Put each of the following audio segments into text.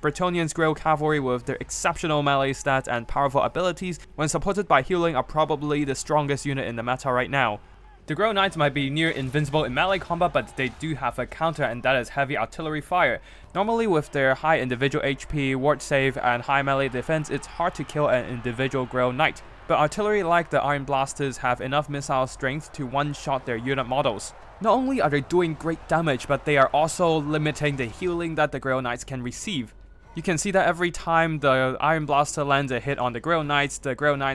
Bretonnian's Grail Cavalry with their exceptional melee stats and powerful abilities, when supported by healing, are probably the strongest unit in the meta right now. The Grail Knights might be near invincible in melee combat, but they do have a counter, and that is heavy artillery fire. Normally with their high individual HP, ward save, and high melee defense, it's hard to kill an individual Grail Knight. But artillery like the Iron Blasters have enough missile strength to one-shot their unit models. Not only are they doing great damage, but they are also limiting the healing that the Grail Knights can receive. You can see that every time the Iron Blaster lands a hit on the Grail Knights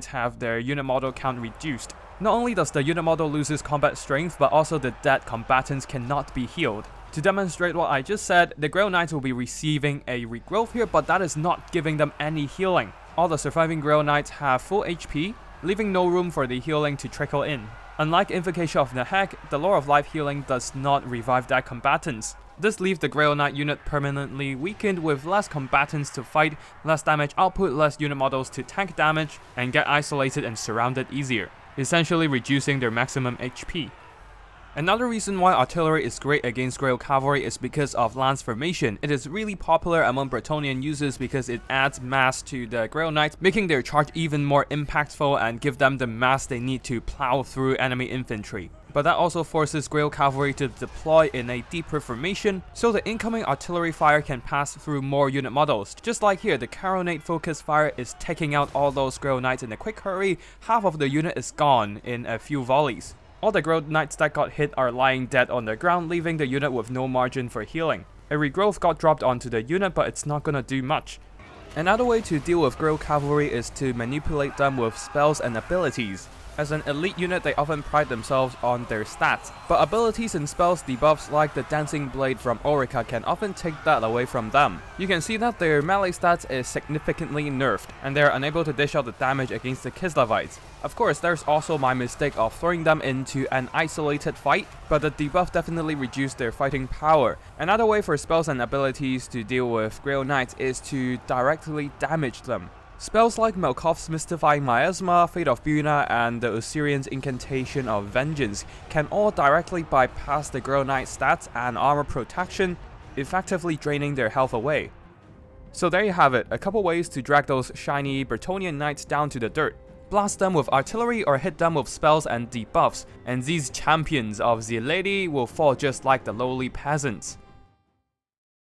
have their unit model count reduced. Not only does the unit model loses combat strength, but also the dead combatants cannot be healed. To demonstrate what I just said, the Grail Knights will be receiving a regrowth here, but that is not giving them any healing. All the surviving Grail Knights have full HP, leaving no room for the healing to trickle in. Unlike Invocation of Nahek, the Lore of Life healing does not revive dead combatants. This leaves the Grail Knight unit permanently weakened with less combatants to fight, less damage output, less unit models to tank damage, and get isolated and surrounded easier, essentially reducing their maximum HP. Another reason why artillery is great against Grail Cavalry is because of lance formation. It is really popular among Bretonnian users because it adds mass to the Grail Knights, making their charge even more impactful and give them the mass they need to plow through enemy infantry. But that also forces Grail Cavalry to deploy in a deeper formation, so the incoming artillery fire can pass through more unit models. Just like here, the Caronate focus fire is taking out all those Grail Knights in a quick hurry. Half of the unit is gone in a few volleys. All the Grail Knights that got hit are lying dead on the ground, leaving the unit with no margin for healing. A regrowth got dropped onto the unit, but it's not gonna do much. Another way to deal with Grail Cavalry is to manipulate them with spells and abilities. As an elite unit, they often pride themselves on their stats, but abilities and spells debuffs like the Dancing Blade from Orica can often take that away from them. You can see that their melee stats is significantly nerfed, and they are unable to dish out the damage against the Kislevites. Of course, there's also my mistake of throwing them into an isolated fight, but the debuff definitely reduced their fighting power. Another way for spells and abilities to deal with Grail Knights is to directly damage them. Spells like Melkoth's Mystifying Miasma, Fate of Buna, and the Osirian's Incantation of Vengeance can all directly bypass the Grail Knight stats and armor protection, effectively draining their health away. So there you have it, a couple ways to drag those shiny Bretonnian Knights down to the dirt. Blast them with artillery or hit them with spells and debuffs, and these champions of the lady will fall just like the lowly peasants.